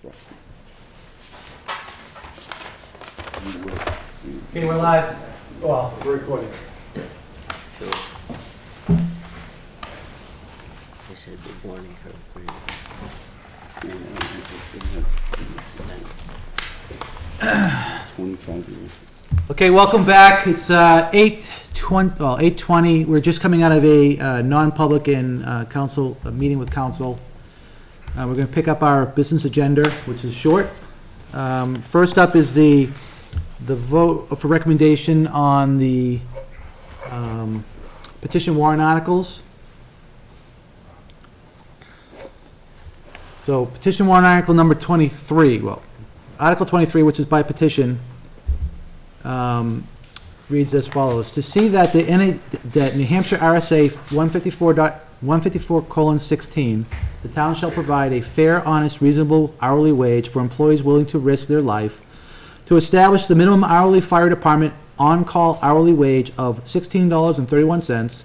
Okay, we're live. Well, we're recording. Sure. I said good morning, Herb. 25 years. Okay, welcome back. It's 8:20. We're just coming out of a non-public and council meeting with council. We're going to pick up our business agenda, which is short. First up is the vote for recommendation on the petition warrant articles. So petition warrant article number 23, well, Article 23, which is by petition, reads as follows. To see that that New Hampshire RSA 154:16, the town shall provide a fair, honest, reasonable hourly wage for employees willing to risk their life, to establish the minimum hourly fire department on-call hourly wage of $16.31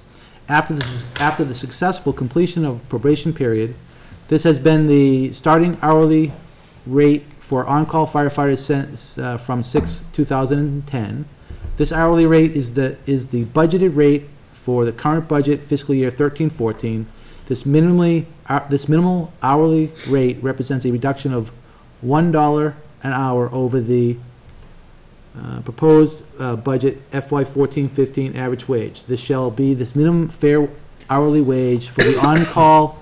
after the successful completion of probation period. This has been the starting hourly rate for on-call firefighters since from 6/2010. This hourly rate is the budgeted rate for the current budget fiscal year 13-14. This minimal hourly rate represents a reduction of $1 an hour over the proposed budget FY 14-15 average wage. This shall be this minimum fair hourly wage for the on-call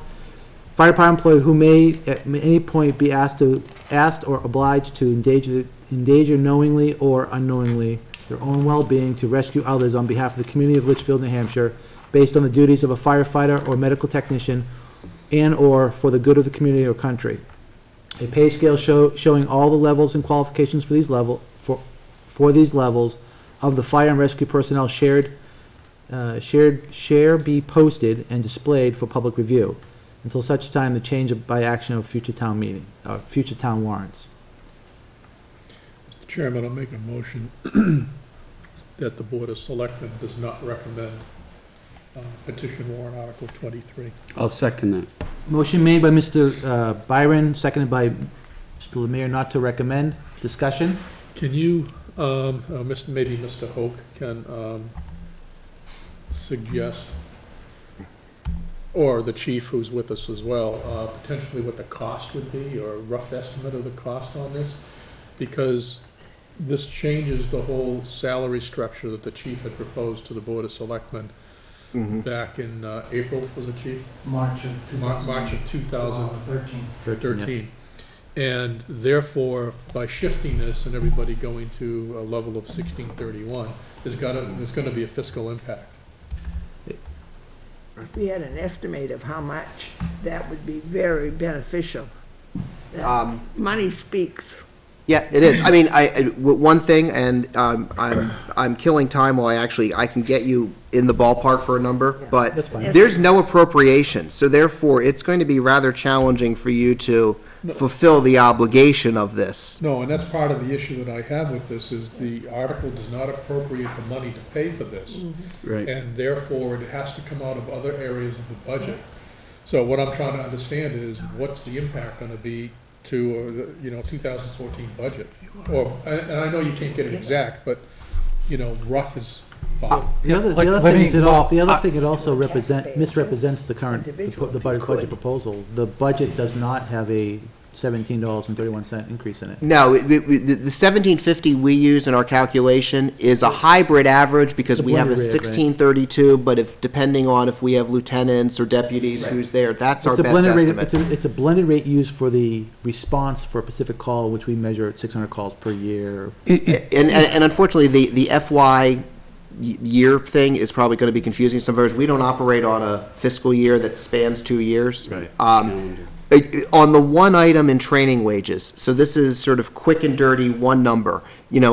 fire department employee who may at any point be asked or obliged to endanger knowingly or unknowingly their own well-being to rescue others on behalf of the community of Litchfield, New Hampshire, based on the duties of a firefighter or medical technician and/or for the good of the community or country. A pay scale showing all the levels and qualifications for these levels of the fire and rescue personnel share be posted and displayed for public review until such time the change by action of future town warrants. Mr. Chairman, I'll make a motion that the Board of Selectmen does not recommend petition warrant Article 23. I'll second that. Motion made by Mr. Byron, seconded by Mr. Lemire not to recommend. Discussion? Can you, maybe Mr. Hoke can suggest, or the chief who's with us as well, potentially what the cost would be, or a rough estimate of the cost on this? Because this changes the whole salary structure that the chief had proposed to the Board of Selectmen back in April, was it, Chief? March of 2013. And therefore, by shifting this and everybody going to a level of 1631, there's going to be a fiscal impact. If we had an estimate of how much, that would be very beneficial. Money speaks. Yeah, it is. I mean, one thing, and I'm killing time while I can get you in the ballpark for a number, but That's fine. there's no appropriation, so therefore it's going to be rather challenging for you to fulfill the obligation of this. No, and that's part of the issue that I have with this, is the article does not appropriate the money to pay for this. Right. And therefore, it has to come out of other areas of the budget. So what I'm trying to understand is, what's the impact going to be to, the 2014 budget? Or, and I know you can't get it exact, but, rough is fine. The other thing it also misrepresents the current, the budget proposal. The budget does not have a $17.31 increase in it. No, the 1750 we use in our calculation is a hybrid average because we have a blended rate, right? 1632, but depending on if we have lieutenants or deputies who's there, that's our It's a best blended rate. estimate. It's a blended rate used for the response for a Pacific call, which we measure at 600 calls per year. And unfortunately, the FY year thing is probably going to be confusing some voters. We don't operate on a fiscal year that spans 2 years. Right. On the one item in training wages, so this is sort of quick and dirty, one number. And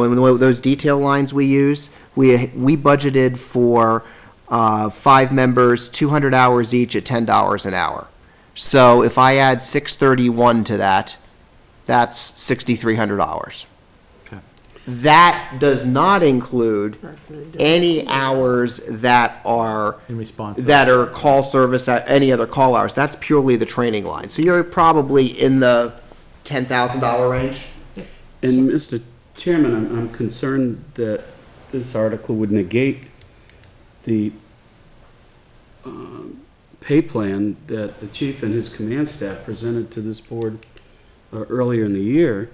those detail lines we use, we budgeted for 5 members, 200 hours each at $10 an hour. So if I add 631 to that, that's $6,300. That does not include any hours that are In response. call service at any other call hours. That's purely the training line. So you're probably in the $10,000 range. And Mr. Chairman, I'm concerned that this article would negate the pay plan that the chief and his command staff presented to this board earlier in the year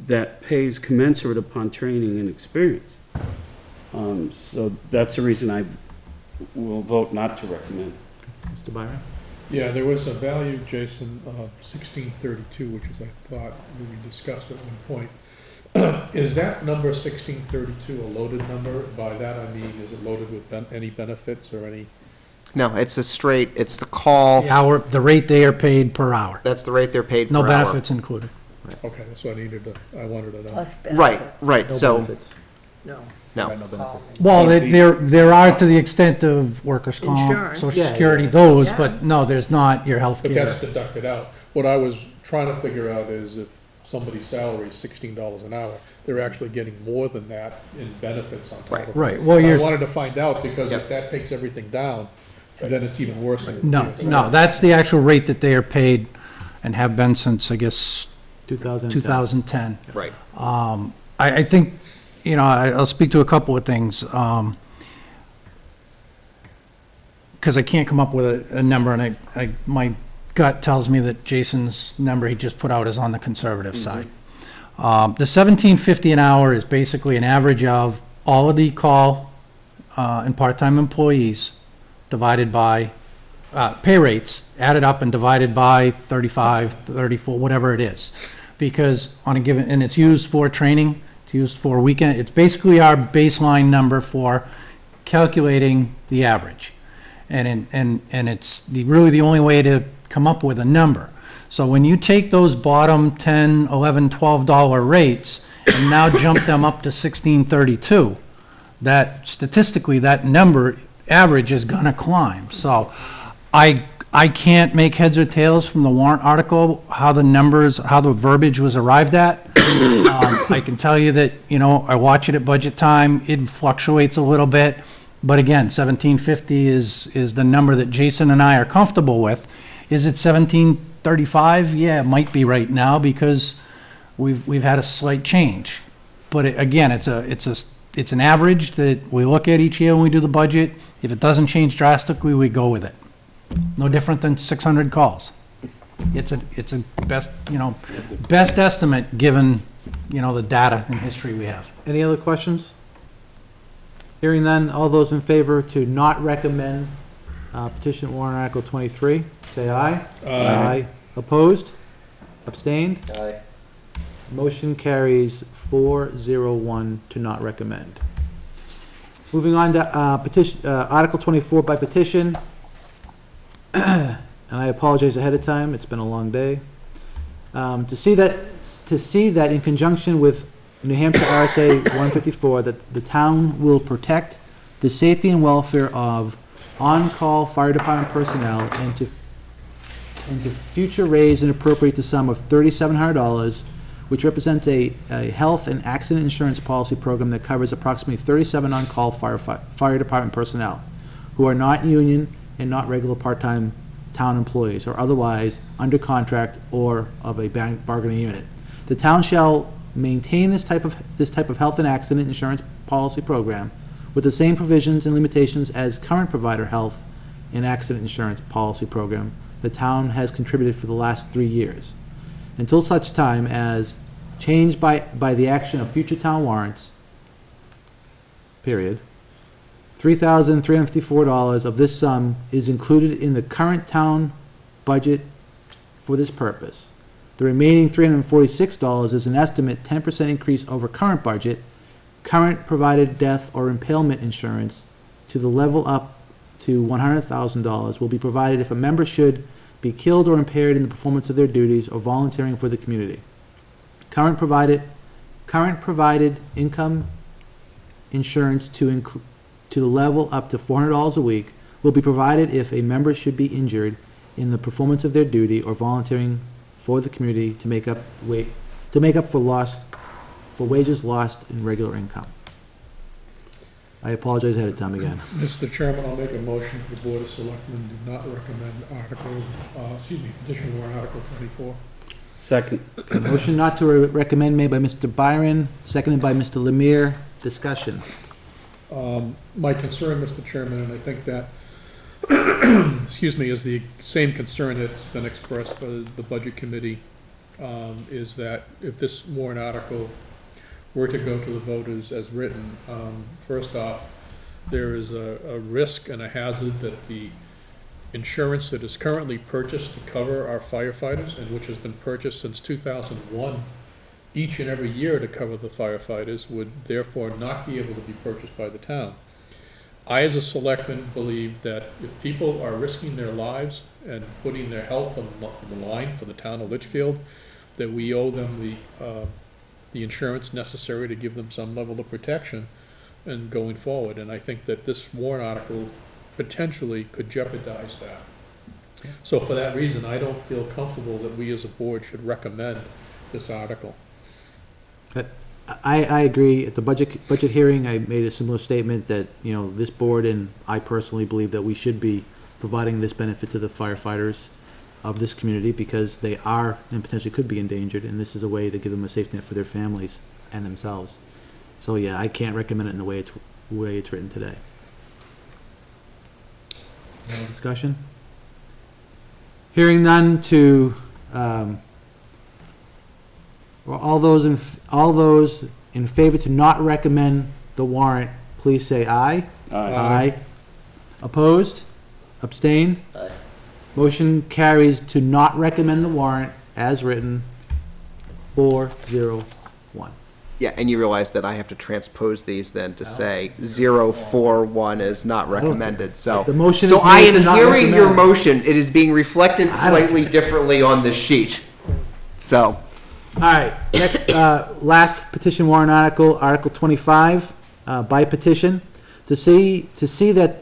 that pays commensurate upon training and experience. So that's the reason I will vote not to recommend. Mr. Byron? Yeah, there was a value, Jason, of 1632, which is, I thought, we discussed at one point. Is that number 1632 a loaded number? By that I mean, is it loaded with any benefits or any? No, it's it's the call, The rate they are paid per hour. that's the rate they're paid per No hour. benefits included. Okay, that's what I wanted to know. Plus Right, benefits. right, No so, benefits. No. no. Well, there are to the extent of workers' comp, Insurance. social Yeah, security, yeah. those, Yeah. but no, there's not your health But care. that's deducted out. What I was trying to figure out is if somebody's salary is $16 an hour, they're actually getting more than that in benefits on top of it. Right, well, I you're, wanted to find out, because Yep. if that takes everything down, then it's even worse. no, that's the actual rate that they are paid and have been since, I guess, 2010. 2010. Right. I think, I'll speak to a couple of things. Because I can't come up with a number, and my gut tells me that Jason's number he just put out is on the conservative side. The $17.50 an hour is basically an average of all of the call and part-time employees divided by pay rates, added up and divided by 35, 34, whatever it is. Because on a given, and it's used for training, it's used for weekend, it's basically our baseline number for calculating the average. And it's really the only way to come up with a number. So when you take those bottom $10, $11, $12 rates and now jump them up to $16.32, that statistically, that number average is gonna climb. So I can't make heads or tails from the warrant article, how the verbiage was arrived at. I can tell you that, I watch it at budget time, it fluctuates a little bit. But again, 1750 is the number that Jason and I are comfortable with. Is it 1735? Yeah, it might be right now because we've had a slight change. But again, it's an average that we look at each year when we do the budget. If it doesn't change drastically, we go with it. No different than 600 calls. It's a best estimate given, the data and history we have. Any other questions? Hearing none, all those in favor to not recommend petition warrant Article 23, say aye. Aye. Opposed? Abstained? Aye. Motion carries 4-0-1 to not recommend. Moving on to petition, Article 24 by petition. And I apologize ahead of time, it's been a long day. To see that in conjunction with New Hampshire RSA 154, that the town will protect the safety and welfare of on-call fire department personnel and to future raise and appropriate the sum of $3,700, which represents a health and accident insurance policy program that covers approximately 37 on-call fire department personnel who are not union and not regular part-time town employees or otherwise under contract or of a bargaining unit. The town shall maintain this type of health and accident insurance policy program with the same provisions and limitations as current provider health and accident insurance policy program the town has contributed for the last 3 years, until such time as changed by the action of future town warrants, period. $3,354 of this sum is included in the current town budget for this purpose. The remaining $346 is an estimate 10% increase over current budget, current provided death or impalement insurance to the level up to $100,000 will be provided if a member should be killed or impaired in the performance of their duties or volunteering for the community. Current provided income insurance to the level up to $400 a week will be provided if a member should be injured in the performance of their duty or volunteering for the community to make up for wages lost in regular income. I apologize ahead of time again. Mr. Chairman, I'll make a motion for the Board of Selectmen do not recommend petition warrant Article 24. Second. Motion not to recommend made by Mr. Byron, seconded by Mr. Lemire. Discussion. My concern, Mr. Chairman, and I think that, excuse me, is the same concern that's been expressed by the Budget Committee, is that if this warrant article were to go to the voters as written, first off, there is a risk and a hazard that the insurance that is currently purchased to cover our firefighters, and which has been purchased since 2001, each and every year to cover the firefighters, would therefore not be able to be purchased by the town. I, as a selectman, believe that if people are risking their lives and putting their health on the line for the town of Litchfield, that we owe them the insurance necessary to give them some level of protection and going forward. And I think that this warrant article potentially could jeopardize that. So for that reason, I don't feel comfortable that we as a board should recommend this article. I agree. At the budget hearing, I made a similar statement that, you know, this board and I personally believe that we should be providing this benefit to the firefighters of this community because they are and potentially could be endangered, and this is a way to give them a safety net for their families and themselves. So yeah, I can't recommend it in the way it's written today. Any discussion? Hearing none to, all those in favor to not recommend the warrant, please say aye. Aye. Opposed? Abstain? Aye. Motion carries to not recommend the warrant as written, 4-0-1. Yeah, and you realize that I have to transpose these then to say 041 is not recommended, so. The motion So is I made to am not hearing your recommend. motion, it is being reflected slightly differently on this sheet. So, All right, next, last petition warrant article, Article 25, by petition, to see that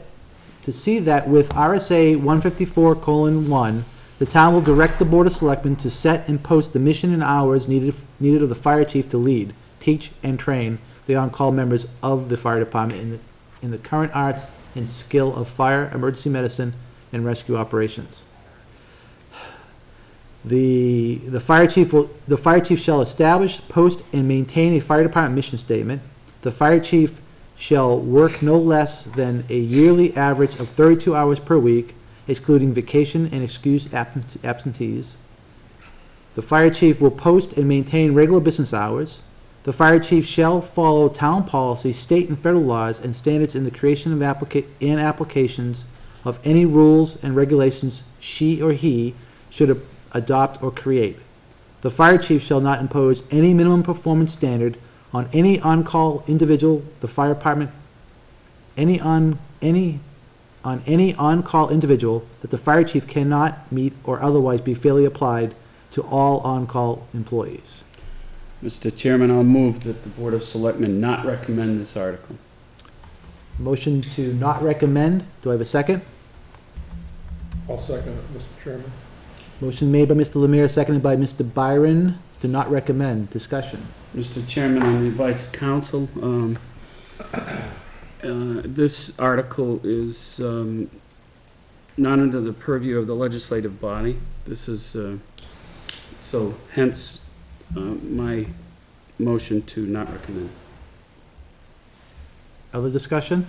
with RSA 154:1, the town will direct the Board of Selectmen to set and post the mission and hours needed of the fire chief to lead, teach, and train the on-call members of the fire department in the current arts and skill of fire, emergency medicine, and rescue operations. The fire chief shall establish, post, and maintain a fire department mission statement. The fire chief shall work no less than a yearly average of 32 hours per week, excluding vacation and excused absentees. The fire chief will post and maintain regular business hours. The fire chief shall follow town policy, state and federal laws, and standards in the creation of and applications of any rules and regulations she or he should adopt or create. The fire chief shall not impose any minimum performance standard on any on-call individual, the fire department, on any on-call individual that the fire chief cannot meet or otherwise be fairly applied to all on-call employees. Mr. Chairman, I'll move that the Board of Selectmen not recommend this article. Motion to not recommend, do I have a second? I'll second it, Mr. Chairman. Motion made by Mr. Lemire, seconded by Mr. Byron, to not recommend. Discussion. Mr. Chairman, on the advice of council, this article is not under the purview of the legislative body. This is, so hence my motion to not recommend. Other discussion?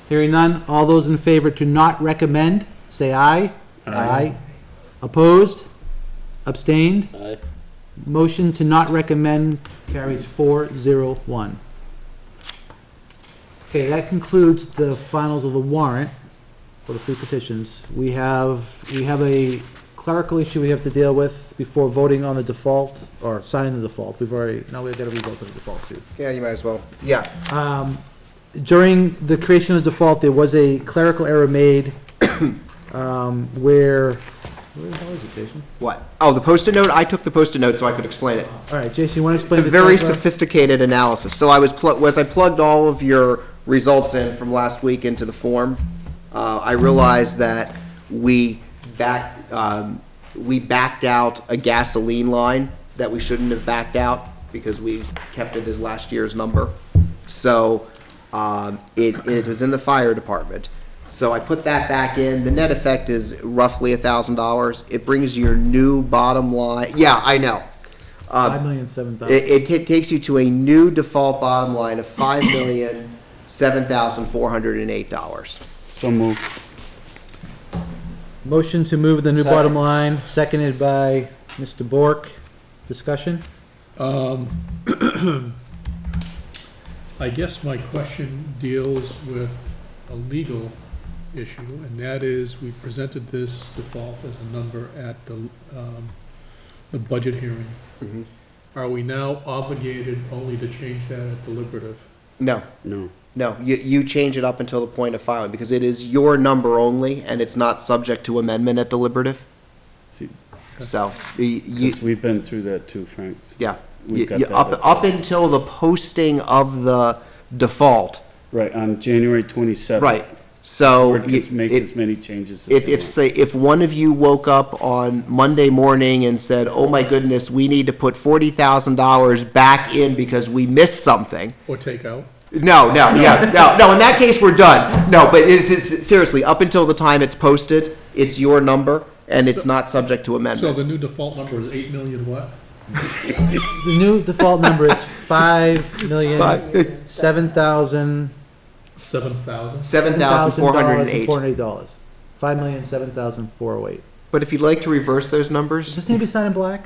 Hearing none, all those in favor to not recommend, say aye. Aye. Opposed? Abstained? Aye. Motion to not recommend carries 4-0-1. Okay, that concludes the finals of the warrant for the three petitions. We have a clerical issue we have to deal with before voting on the default, or signing the default. We've got to revote the default too. yeah, you might as well, yeah. During the creation of the default, there was a clerical error made, where the hell is it, Jason? What? Oh, the Post-it note? I took the Post-it note so I could explain it. All right, Jason, you want to explain It's a the very clerical error? sophisticated analysis. So I plugged all of your results in from last week into the form, I realized that we backed out a gasoline line that we shouldn't have backed out because we kept it as last year's number. So it was in the fire department. So I put that back in. The net effect is roughly $1,000. It brings your new bottom line. Yeah, I know. $5,007,000. It takes you to a new default bottom line of $5,007,408. So moved. Motion to move the new Second. bottom line, seconded by Mr. Bork. Discussion? I guess my question deals with a legal issue, and that is, we presented this default as a number at the budget hearing. Mhm. Are we now obligated only to change that at deliberative? No, No. no, you change it up until the point of filing, because it is your number only, and it's not subject to amendment at deliberative. See, So, you, 'cause we've been through that too, Frank. yeah, We've got that up until the posting of the default, Right, on January 27th. right, so. Board can make it- as many changes as If, they if, want. say, if one of you woke up on Monday morning and said, oh my goodness, we need to put $40,000 back in because we missed something. Or take out? No, in that case, we're done. No, but it's seriously, up until the time it's posted, it's your number, and it's not subject to So amendment. the new default number is 8 million what? The new default number is $5,007,000. 7,000? $7,408. $408. $5,007,408. But if you'd like to reverse those Does numbers, this need to be signed in black?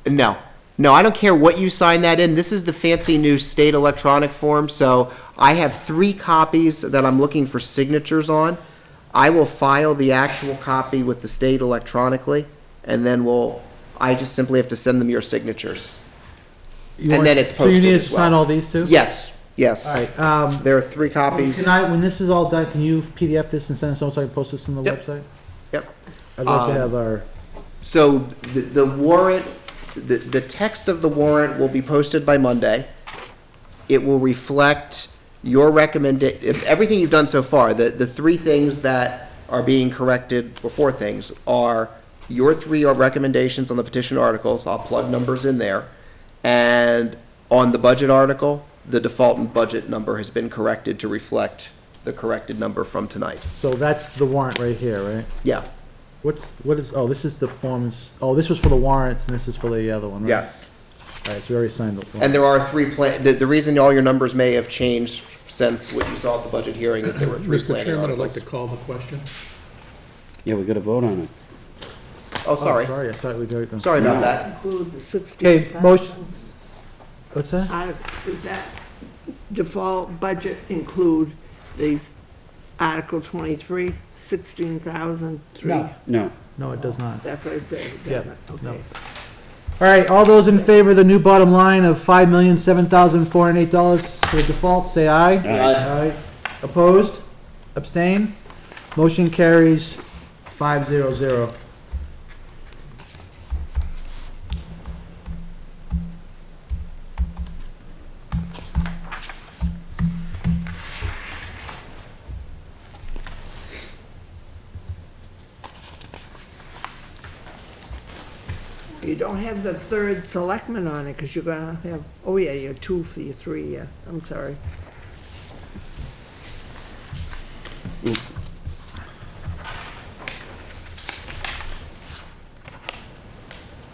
no. No, I don't care what you sign that in. This is the fancy new state electronic form, so I have 3 copies that I'm looking for signatures on. I will file the actual copy with the state electronically, and then I just simply have to send them your signatures. And then it's So you posted need to as well. sign all these too? Yes, yes. All right, There are 3 copies. can I, when this is all done, can you PDF this and send us so I can post this on the Yep. website? Yep. I'd like to have our, So the warrant, the text of the warrant will be posted by Monday. It will reflect your everything you've done so far. The 3 things that are being corrected, or 4 things, are your 3 recommendations on the petition articles. I'll plug numbers in there. And on the budget article, the default and budget number has been corrected to reflect the corrected number from tonight. so that's the warrant right here, right? Yeah, This is the forms, this was for the warrants and this is for the other one, right? yes. All right, so we already signed the And there are 3 the reason all your numbers may have changed since what you saw at the budget hearing is there were 3 Mr. planning Chairman, I'd like to articles. call the question. Yeah, we gotta vote on it. Oh, sorry, Sorry, I thought we'd already done. sorry about that. Include the Okay, 16,000. motion, what's that? Does that default budget include these Article 23, 16,003? No. No. No, it does not. That's what I said, it Yeah, doesn't, no. okay. All right, all those in favor of the new bottom line of $5,007,408 for the default, say aye. Aye. Opposed? Abstain? Motion carries 500. You don't have the 3rd selectman on it, because you're gonna have, oh yeah, you're 2 for your 3, yeah, I'm sorry.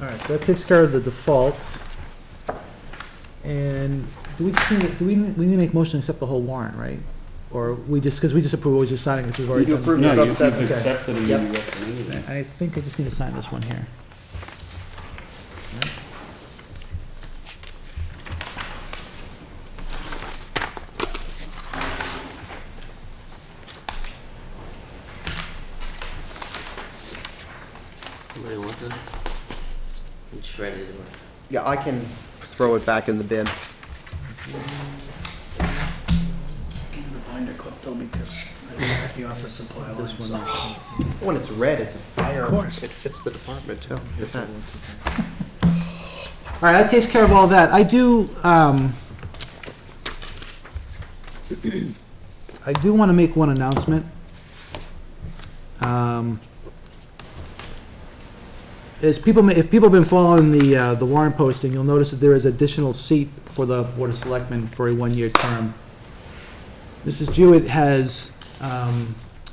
All right, so that takes care of the default. And do we need to make motion to accept the whole warrant, right? Or because we just approve what we're just signing, because we've already You done. approve No, the you've subsets. accepted and you Yep. recommended it. I think I just need to sign this one here. Somebody want that? And shredded or? Yeah, I can throw it back in the bin. Give me the binder clip though, because I don't have the office supply line, so. When it's red, it's a fire. Of course. It fits the department too. Look at that. All right, that takes care of all that. I do want to make one announcement. If people have been following the warrant posting, you'll notice that there is additional seat for the Board of Selectmen for a 1-year term. Mrs. Jewett has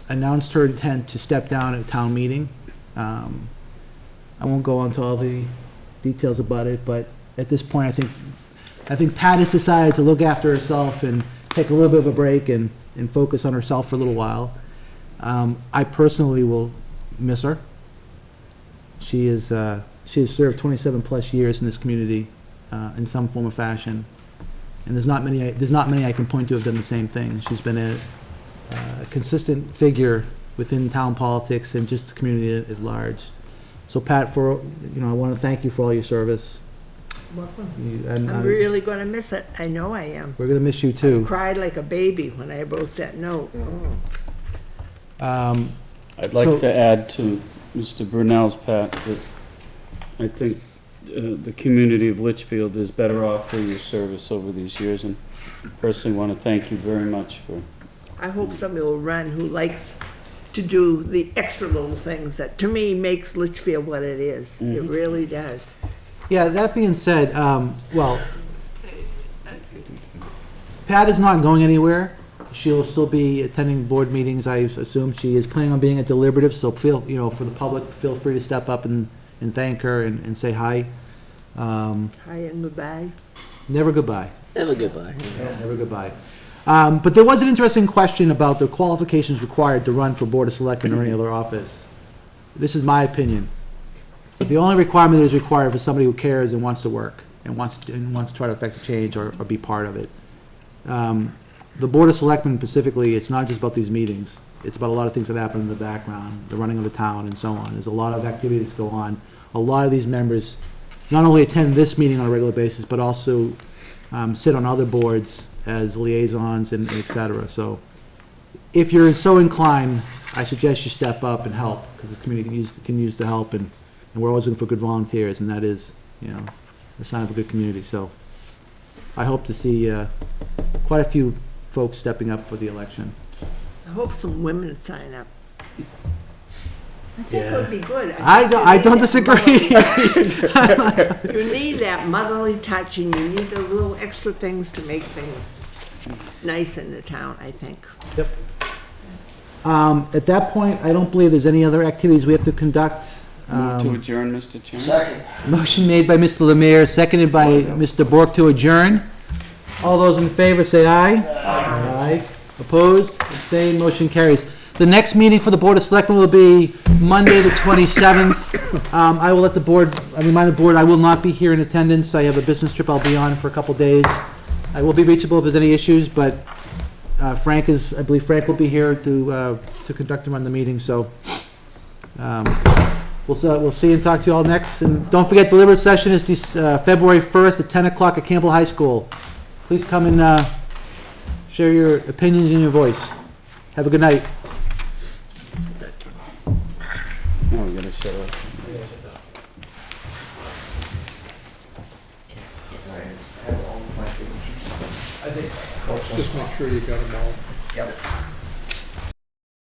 announced her intent to step down at a town meeting. I won't go into all the details about it, but at this point, I think Pat has decided to look after herself and take a little bit of a break and focus on herself for a little while. I personally will miss her. She has served 27-plus years in this community in some form or fashion, and there's not many I can point to have done the same thing. She's been a consistent figure within town politics and just the community at large. So Pat, I want to thank you for all your service. Welcome. And I'm really gonna miss it. I know I am. we're going to miss you too. Cried like a baby when I wrote that note. I'd like to add to Mr. Brunel's, Pat, that I think the community of Litchfield is better off for your service over these years, and personally want to thank you very much for. I hope somebody will run who likes to do the extra little things that, to me, makes Litchfield what it is. It really does. Yeah, that being said, Pat is not going anywhere. She'll still be attending board meetings, I assume. She is planning on being a deliberative, so for the public, feel free to step up and thank her and say hi. Hi and goodbye. Never goodbye. Never goodbye. Never goodbye. But there was an interesting question about the qualifications required to run for Board of Selectmen or any other office. This is my opinion. But the only requirement that is required for somebody who cares and wants to work and wants to try to affect a change or be part of it. The Board of Selectmen specifically, it's not just about these meetings. It's about a lot of things that happen in the background, the running of the town and so on. There's a lot of activities that go on. A lot of these members not only attend this meeting on a regular basis, but also sit on other boards as liaisons and et cetera. So if you're so inclined, I suggest you step up and help, because the community can use the help, and we're always looking for good volunteers, and that is, the sign of a good community. So I hope to see quite a few folks stepping up for the election. I hope some women would sign up. I think it would be good. I don't disagree. You need that motherly touch, and you need those little extra things to make things nice in the town, I think. Yep. At that point, I don't believe there's any other activities we have to conduct. Move to adjourn, Mr. Chairman. Second. Motion made by Mr. Lemire, seconded by Mr. Bork to adjourn. All those in favor say aye. Aye. Opposed? Abstained? Motion carries. The next meeting for the Board of Selectmen will be Monday, the 27th. I will let the board, remind the board, I will not be here in attendance. I have a business trip I'll be on for a couple days. I will be reachable if there's any issues, but I believe Frank will be here to conduct and run the meeting, so we'll see and talk to you all next. And don't forget, deliberative session is February 1st at 10 o'clock at Campbell High School. Please come and share your opinions and your voice. Have a good night. Now we gotta shut up. Just make sure you got them all. Yep.